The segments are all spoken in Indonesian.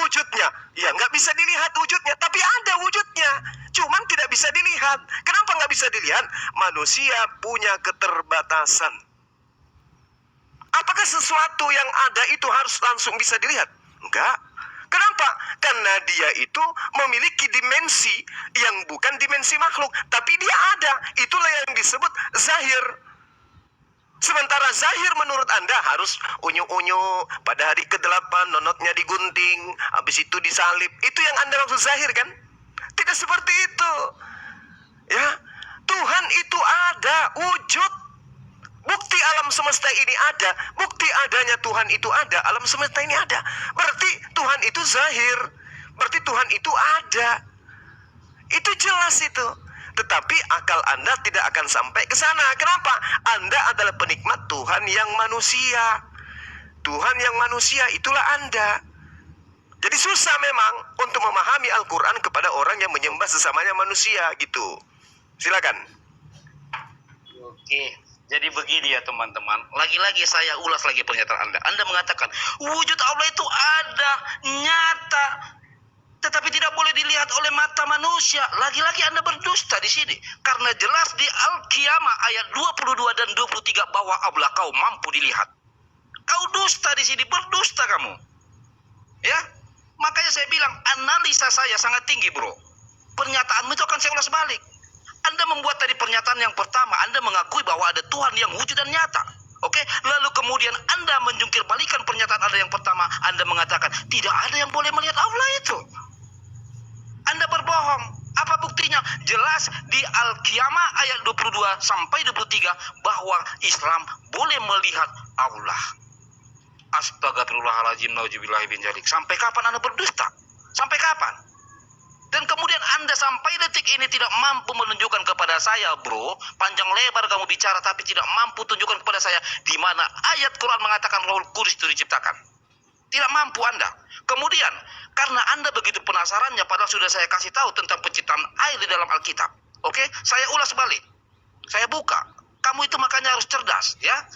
wujudnya? Ya nggak bisa dilihat wujudnya, tapi ada wujudnya. Cuman tidak bisa dilihat. Kenapa nggak bisa dilihat? Manusia punya keterbatasan. Apakah sesuatu yang ada itu harus langsung bisa dilihat? Enggak. Kenapa? Karena dia itu memiliki dimensi yang bukan dimensi makhluk, tapi dia ada. Itulah yang disebut zahir. Sementara zahir menurut Anda harus unyu-unyu, pada hari ke-8 nonotnya digunting, habis itu disalib. Itu yang Anda maksud zahir kan? Tidak seperti itu. Ya, Tuhan itu ada, wujud. Bukti alam semesta ini ada, bukti adanya Tuhan itu ada, alam semesta ini ada. Berarti Tuhan itu zahir, berarti Tuhan itu ada. Itu jelas itu. Tetapi akal Anda tidak akan sampai ke sana. Kenapa? Anda adalah penikmat Tuhan yang manusia. Tuhan yang manusia itulah Anda. Jadi susah memang untuk memahami Al-Quran kepada orang yang menyembah sesamanya manusia gitu. Silakan. Oke, jadi begini ya teman-teman. Lagi-lagi saya ulas lagi pernyataan Anda. Anda mengatakan wujud Allah itu ada, nyata, tetapi tidak boleh dilihat oleh mata manusia. Lagi-lagi Anda berdusta di sini. Karena jelas di Al-Qiyamah ayat 22 dan 23 bahwa Allah kau mampu dilihat. Kau dusta di sini, berdusta kamu. Ya, makanya saya bilang analisa saya sangat tinggi, bro. Pernyataanmu itu akan saya ulas balik. Anda membuat tadi pernyataan yang pertama, Anda mengakui bahwa ada Tuhan yang wujud dan nyata. Oke, lalu kemudian Anda menjungkir balikan pernyataan Anda yang pertama. Anda mengatakan tidak ada yang boleh melihat Allah itu. Anda berbohong. Apa buktinya? Jelas di Al-Qiyamah ayat 22 sampai 23 bahwa Islam boleh melihat Allah. Astagfirullahaladzim, nauzubillahi min dzalik. Sampai kapan Anda berdusta? Sampai kapan? Dan kemudian Anda sampai detik ini tidak mampu menunjukkan kepada saya, bro. Panjang lebar kamu bicara tapi tidak mampu tunjukkan kepada saya di mana ayat Quran mengatakan Rohul Kudus itu diciptakan. Tidak mampu Anda. Kemudian, karena Anda begitu penasarannya, padahal sudah saya kasih tahu tentang penciptaan air di dalam Alkitab. Oke, saya ulas balik. Saya buka. Kamu itu makanya harus cerdas, ya.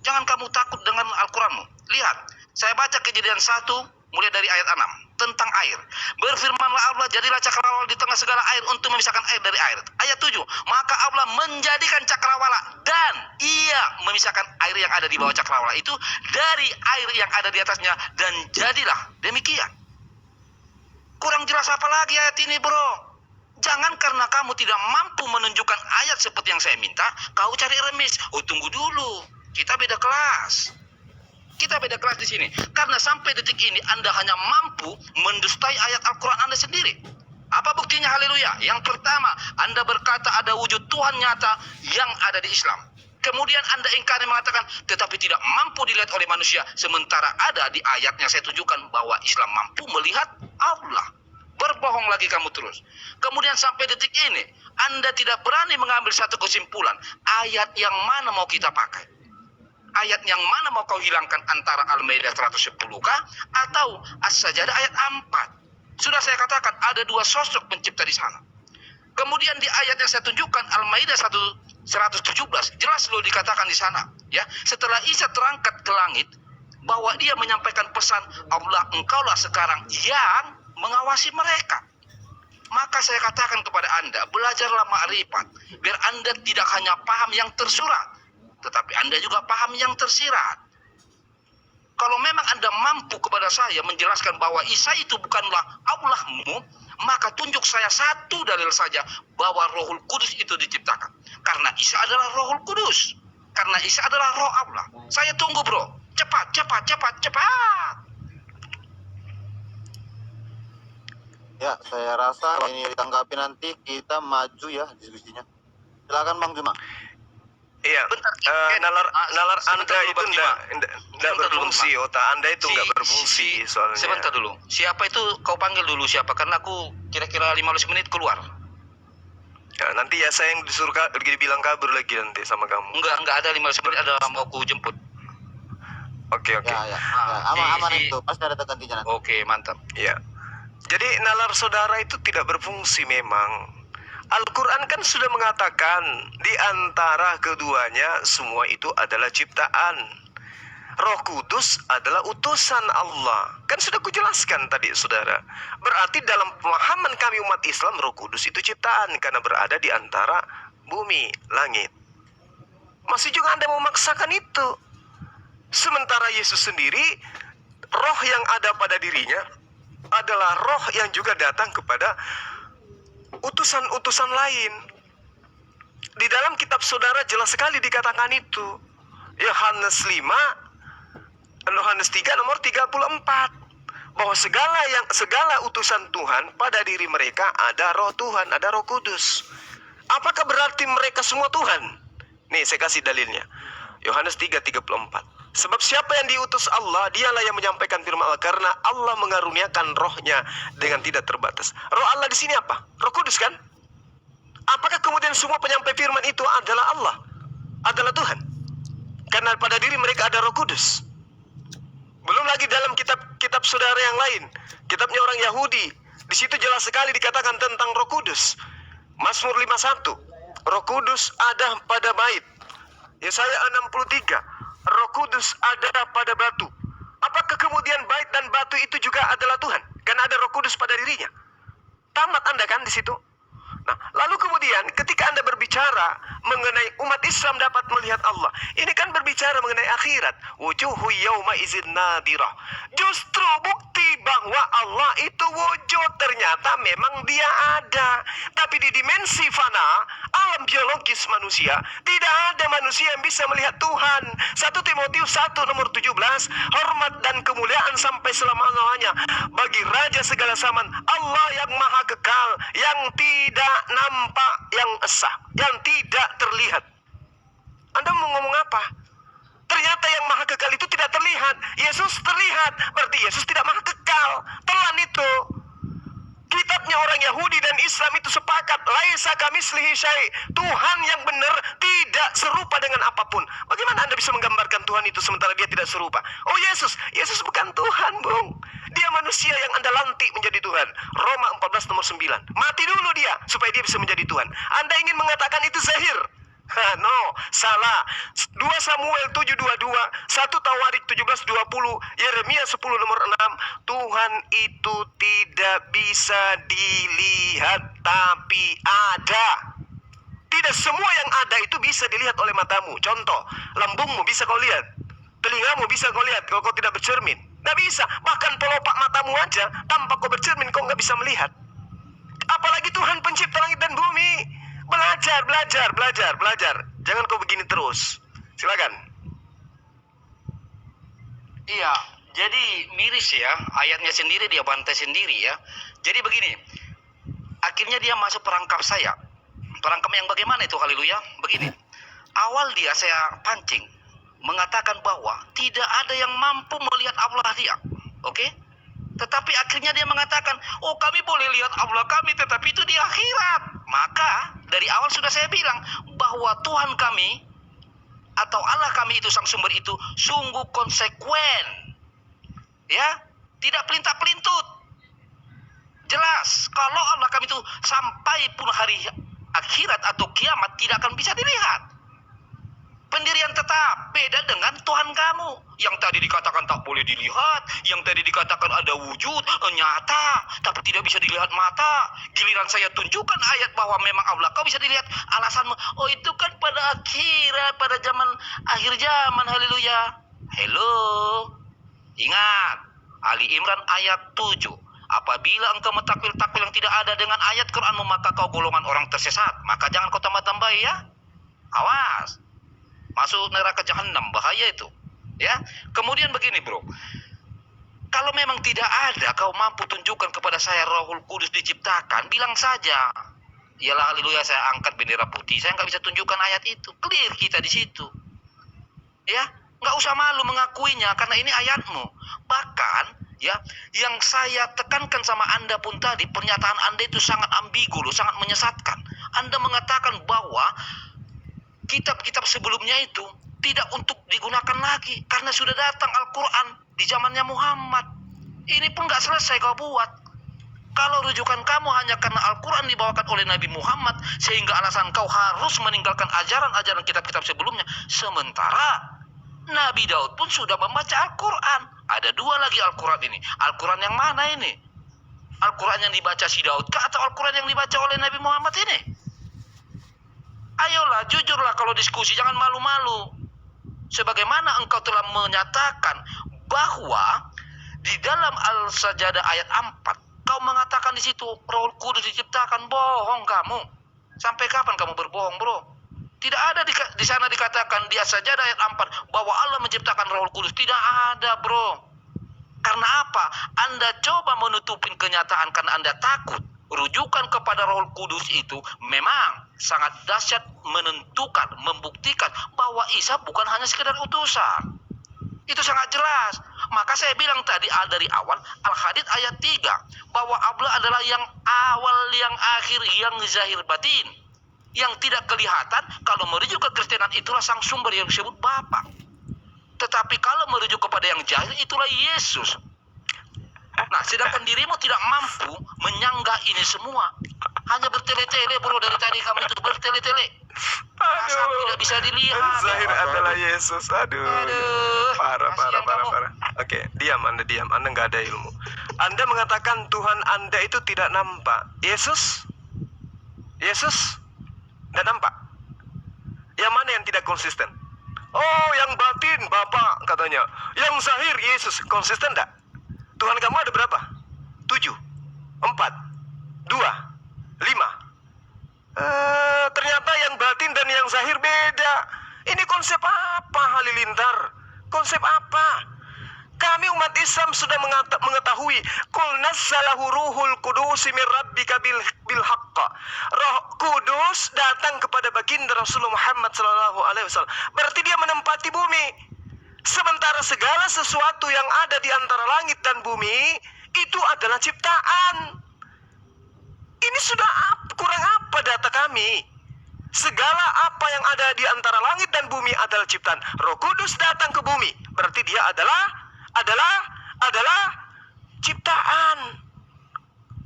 Jangan kamu takut dengan Al-Quranmu. Lihat, saya baca Kejadian 1, mulai dari ayat 6. Tentang air. Berfirmanlah Allah, jadilah cakrawala di tengah segala air untuk memisahkan air dari air. Ayat 7. Maka Allah menjadikan cakrawala dan ia memisahkan air yang ada di bawah cakrawala itu dari air yang ada di atasnya, dan jadilah demikian. Kurang jelas apa lagi ayat ini, bro? Jangan karena kamu tidak mampu menunjukkan ayat seperti yang saya minta, kau cari remis. Oh, tunggu dulu. Kita beda kelas. Kita beda kelas di sini. Karena sampai detik ini Anda hanya mampu mendustai ayat Al-Quran Anda sendiri. Apa buktinya? Haleluya. Yang pertama, Anda berkata ada wujud Tuhan nyata yang ada di Islam. Kemudian Anda ingkari mengatakan tetapi tidak mampu dilihat oleh manusia. Sementara ada di ayat yang saya tunjukkan bahwa Islam mampu melihat Allah. Berbohong lagi kamu terus. Kemudian sampai detik ini Anda tidak berani mengambil satu kesimpulan. Ayat yang mana mau kita pakai? Ayat yang mana mau kau hilangkan, antara Al-Maidah 110kah atau As-Sajdah ayat 4? Sudah saya katakan ada dua sosok pencipta di sana. Kemudian di ayat yang saya tunjukkan Al-Maidah 117 jelas loh dikatakan di sana, ya. Setelah Isa terangkat ke langit bahwa dia menyampaikan pesan Allah, engkaulah sekarang yang mengawasi mereka. Maka saya katakan kepada Anda, belajarlah ma'rifat biar Anda tidak hanya paham yang tersurat, tetapi Anda juga paham yang tersirat. Kalau memang Anda mampu kepada saya menjelaskan bahwa Isa itu bukanlah Allahmu, maka tunjuk saya satu dalil saja bahwa Rohul Kudus itu diciptakan. Karena Isa adalah Rohul Kudus. Karena Isa adalah Roh Allah. Saya tunggu, bro. Cepat, cepat, cepat, cepat. Ya, saya rasa ini ditanggapi nanti kita maju ya diskusinya. Silakan Bang Juma. Iya, nalar Anda itu tidak berfungsi, otak Anda itu nggak berfungsi soalnya. Sebentar dulu, siapa itu kau panggil dulu siapa? Karena aku kira-kira 15 menit keluar. Ya, nanti ya saya yang disuruh bilang kabur lagi nanti sama kamu. Enggak ada 15 menit, ada mau aku jemput. Oke. Ya, aman itu, pasti ada gantinya nanti. Oke, mantap. Ya, jadi nalar saudara itu tidak berfungsi memang. Al-Quran kan sudah mengatakan di antara keduanya semua itu adalah ciptaan. Roh Kudus adalah utusan Allah. Kan sudah kujelaskan tadi, saudara. Berarti dalam pemahaman kami umat Islam, Roh Kudus itu ciptaan karena berada di antara bumi, langit. Masih juga Anda memaksakan itu. Sementara Yesus sendiri, roh yang ada pada dirinya adalah roh yang juga datang kepada utusan-utusan lain. Di dalam kitab saudara jelas sekali dikatakan itu. Yohanes 3 nomor 34. Bahwa segala utusan Tuhan pada diri mereka ada roh Tuhan, ada Roh Kudus. Apakah berarti mereka semua Tuhan? Nih saya kasih dalilnya. Yohanes 3:34. Sebab siapa yang diutus Allah, dialah yang menyampaikan firman Allah, karena Allah mengaruniakan rohnya dengan tidak terbatas. Roh Allah di sini apa? Roh Kudus kan? Apakah kemudian semua penyampai firman itu adalah Allah? Adalah Tuhan? Karena pada diri mereka ada Roh Kudus. Belum lagi dalam kitab saudara yang lain, kitabnya orang Yahudi, di situ jelas sekali dikatakan tentang Roh Kudus. Mazmur 51, Roh Kudus ada pada bait. Yesaya 63, Roh Kudus ada pada batu. Apakah kemudian bait dan batu itu juga adalah Tuhan? Karena ada Roh Kudus pada dirinya. Tamat Anda kan di situ? Nah, lalu kemudian ketika Anda berbicara mengenai umat Islam dapat melihat Allah, ini kan berbicara mengenai akhirat. Wujuhu yauma izin nadirah. Justru bukti bahwa Allah itu wujud, ternyata memang dia ada. Tapi di dimensi fana, alam biologis manusia, tidak ada manusia yang bisa melihat Tuhan. 1 Timotius 1 nomor 17, hormat dan kemuliaan sampai selama-lamanya bagi Raja segala zaman, Allah yang maha kekal, yang tidak nampak, yang esa, yang tidak terlihat. Anda mau ngomong apa? Ternyata yang maha kekal itu tidak terlihat. Yesus terlihat, berarti Yesus tidak maha kekal. Telan itu. Kitabnya orang Yahudi dan Islam itu sepakat, laisa kamislihi syai'. Tuhan yang benar tidak serupa dengan apapun. Bagaimana Anda bisa menggambarkan Tuhan itu sementara dia tidak serupa? Oh Yesus bukan Tuhan, Bung. Dia manusia yang Anda lantik menjadi Tuhan. Roma 14 nomor 9. Mati dulu dia supaya dia bisa menjadi Tuhan. Anda ingin mengatakan itu zahir? No, salah. 2 Samuel 7:22, 1 Tawarik 17:20, Yeremia 10 nomor 6. Tuhan itu tidak bisa dilihat tapi ada. Tidak semua yang ada itu bisa dilihat oleh matamu. Contoh, lambungmu bisa kau lihat, telingamu bisa kau lihat kalau kau tidak bercermin. Nggak bisa. Bahkan pelopak matamu aja tanpa kau bercermin kau nggak bisa melihat. Apalagi Tuhan pencipta langit dan bumi. Belajar. Jangan kau begini terus. Silakan. Iya, jadi miris ya, ayatnya sendiri dia bantai sendiri ya. Jadi begini, akhirnya dia masuk perangkap saya. Perangkap yang bagaimana itu, haleluya? Begini, awal dia saya pancing, mengatakan bahwa tidak ada yang mampu melihat Allah dia. Oke? Tetapi akhirnya dia mengatakan, oh kami boleh lihat Allah kami, tetapi itu di akhirat. Maka dari awal sudah saya bilang bahwa Tuhan kami atau Allah kami itu sang sumber itu sungguh konsekuen. Ya, tidak pelintang-pelintut. Jelas, kalau Allah kami itu sampai pun hari akhirat atau kiamat tidak akan bisa dilihat. Pendirian tetap beda dengan Tuhan kamu. Yang tadi dikatakan tak boleh dilihat, yang tadi dikatakan ada wujud, nyata, tapi tidak bisa dilihat mata. Giliran saya tunjukkan ayat bahwa memang Allah kau bisa dilihat, alasanmu, oh itu kan pada akhirat, pada zaman akhir zaman, haleluya. Hello. Ingat, Ali Imran ayat 7. Apabila engkau mentakwil-takwil yang tidak ada dengan ayat Quranmu, maka kau golongan orang tersesat. Maka jangan kau tambah-tambahi ya. Awas. Masuk neraka jahanam, bahaya itu. Ya. Kemudian begini, bro. Kalau memang tidak ada kau mampu tunjukkan kepada saya Rohul Kudus diciptakan, bilang saja. Yalah, haleluya, saya angkat bendera putih. Saya nggak bisa tunjukkan ayat itu. Clear kita di situ. Ya, nggak usah malu mengakuinya karena ini ayatmu. Bahkan ya, yang saya tekankan sama Anda pun tadi, pernyataan Anda itu sangat ambigu loh, sangat menyesatkan. Anda mengatakan bahwa kitab-kitab sebelumnya itu tidak untuk digunakan lagi karena sudah datang Al-Quran di zamannya Muhammad. Ini pun nggak selesai kau buat. Kalau rujukan kamu hanya karena Al-Quran dibawakan oleh Nabi Muhammad sehingga alasan kau harus meninggalkan ajaran-ajaran kitab-kitab sebelumnya. Sementara Nabi Daud pun sudah membaca Al-Quran. Ada dua lagi Al-Quran ini. Al-Quran yang mana ini? Al-Quran yang dibaca si Daud kah atau Al-Quran yang dibaca oleh Nabi Muhammad ini? Ayolah, jujurlah kalau diskusi, jangan malu-malu. Sebagaimana engkau telah menyatakan bahwa di dalam Al-Sajadah ayat 4, kau mengatakan di situ Roh Kudus diciptakan, bohong kamu. Sampai kapan kamu berbohong, bro? Tidak ada di sana dikatakan di Al-Sajadah ayat 4 bahwa Allah menciptakan Roh Kudus. Tidak ada, bro. Karena apa? Anda coba menutupin kenyataan karena Anda takut. Rujukan kepada Roh Kudus itu memang sangat dahsyat, menentukan, membuktikan bahwa Isa bukan hanya sekedar utusan. Itu sangat jelas. Maka saya bilang tadi dari awal Al-Hadid ayat 3 bahwa Allah adalah yang awal, yang akhir, yang zahir batin, yang tidak kelihatan. Kalau merujuk ke Kristenan itulah sang sumber yang disebut Bapa. Tetapi kalau merujuk kepada yang jahil itulah Yesus. Nah, sedangkan dirimu tidak mampu menyanggah ini semua. Hanya bertele-tele, bro. Dari tadi kamu itu bertele-tele. Masa tidak bisa dilihat. Zahir adalah Yesus. Aduh. Parah. Oke, diam. Anda nggak ada ilmu. Anda mengatakan Tuhan Anda itu tidak nampak. Yesus nggak nampak. Yang mana yang tidak konsisten? Oh, yang batin Bapa katanya. Yang zahir Yesus. Konsisten enggak? Tuhan kamu ada berapa? 7, 4, 2, 5. Ternyata yang batin dan yang zahir beda. Ini konsep apa, Halilintar? Konsep apa? Kami umat Islam sudah mengetahui qul nazzalahu ruhul qudus min rabbika bil haqq. Roh Kudus datang kepada baginda Rasulullah Muhammad sallallahu alaihi wasallam. Berarti dia menempati bumi. Sementara segala sesuatu yang ada di antara langit dan bumi itu adalah ciptaan. Ini sudah kurang apa data kami? Segala apa yang ada di antara langit dan bumi adalah ciptaan. Roh Kudus datang ke bumi, berarti dia adalah ciptaan.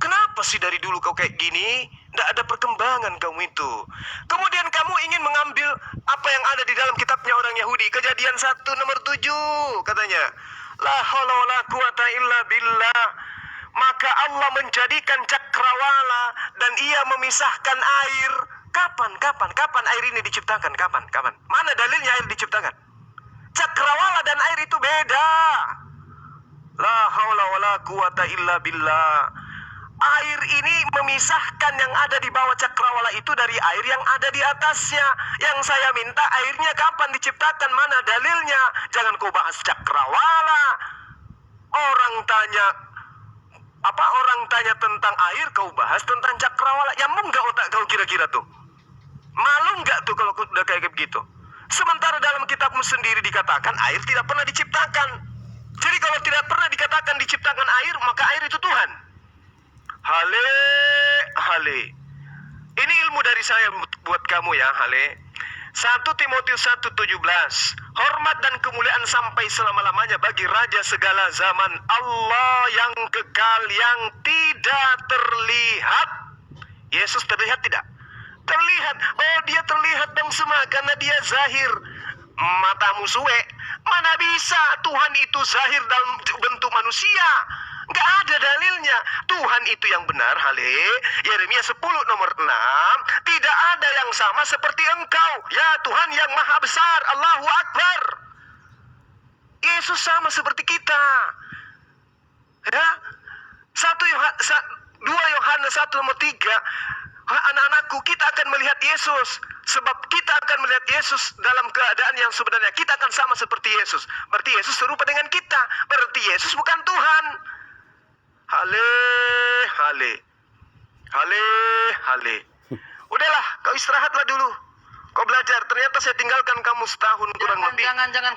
Kenapa sih dari dulu kau kayak gini? Tidak ada perkembangan kamu itu. Kemudian kamu ingin mengambil apa yang ada di dalam kitabnya orang Yahudi. Kejadian 1 nomor 7 katanya. La haula wala quwata illa billah. Maka Allah menjadikan cakrawala dan ia memisahkan air. Kapan air ini diciptakan? Kapan? Mana dalilnya air diciptakan? Cakrawala dan air itu beda. La haula wala quwata illa billah. Air ini memisahkan yang ada di bawah cakrawala itu dari air yang ada di atasnya. Yang saya minta airnya kapan diciptakan? Mana dalilnya? Jangan kau bahas cakrawala. Orang tanya tentang air, kau bahas tentang cakrawala. Nyambung nggak otak kau kira-kira tuh? Malu nggak tuh kalau udah kayak begitu? Sementara dalam kitabmu sendiri dikatakan air tidak pernah diciptakan. Jadi kalau tidak pernah dikatakan diciptakan air, maka air itu Tuhan. Hale. Ini ilmu dari saya buat kamu ya, Hale. 1 Timotius 1:17. Hormat dan kemuliaan sampai selama-lamanya bagi Raja segala zaman, Allah yang kekal, yang tidak terlihat. Yesus terlihat tidak? Terlihat. Oh, dia terlihat dong semua karena dia zahir. Matamu suwe. Mana bisa Tuhan itu zahir dalam bentuk manusia? Nggak ada dalilnya. Tuhan itu yang benar, Hale. Yeremia 10 nomor 6. Tidak ada yang sama seperti engkau. Ya Tuhan yang maha besar. Allahu Akbar. Yesus sama seperti kita. Ya. 2 Yohanes 1 nomor 3. Anak-anakku, kita akan melihat Yesus. Sebab kita akan melihat Yesus dalam keadaan yang sebenarnya. Kita akan sama seperti Yesus. Berarti Yesus serupa dengan kita. Berarti Yesus bukan Tuhan. Hale. Udahlah, kau istirahatlah dulu. Kau belajar. Ternyata saya tinggalkan kamu setahun kurang lebih. Jangan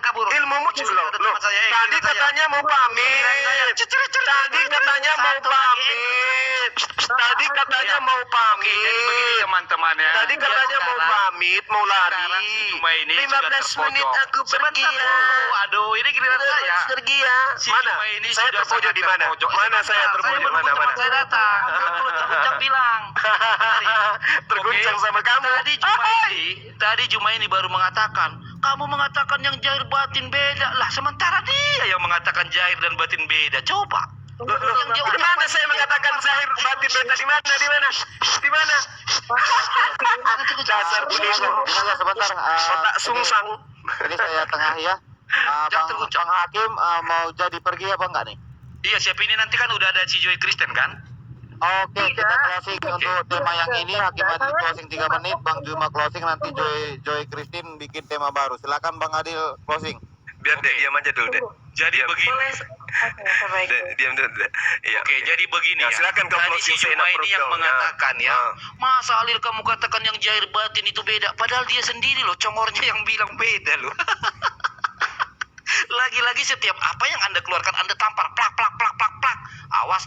kabur. Ilmumu loh. Tadi katanya mau pamit. Tadi katanya mau pamit. Teman-teman ya. Tadi katanya mau pamit, mau lari. 15 menit aku pergi ya. Aduh, ini giliran saya. Pergi ya. Mana? Saya terpojok di mana? Mana saya terpojok? Mana? Saya datang. Kalau terguncang bilang. Terguncang sama kamu. Tadi Jumaini baru mengatakan kamu mengatakan yang zahir batin beda lah, sementara dia yang mengatakan zahir dan batin beda. Coba. Yang dia Di mana saya mengatakan zahir batin beta? Di mana? Di mana? Di mana? Dasar Buddhisme. Bentar, sebentar. Otak sungsang. Ini saya tengah ya. Jangan Bang, terguncang. Bang Hakim mau jadi pergi apa enggak nih? Iya, siap, ini nanti kan udah ada si Joy Kristen kan? Oke, kita closing untuk tema yang ini. Hakim Adil closing 3 menit, Bang Juma closing, nanti Joy Christine bikin tema baru. Silakan Bang Adil closing. Biar Oke. deh, diam aja dulu deh. Jadi Diam. begini. Diam dulu deh. Iya. Oke, jadi begini Nah, ya. silakan kau Tadi closing si Juma seenak ini perut yang kau. mengatakan ya, Ah. masa Halil kamu katakan yang zahir batin itu beda, padahal dia sendiri loh congornya yang bilang beda loh. Lagi-lagi setiap apa yang Anda keluarkan Anda tampar plak plak plak plak plak. Awas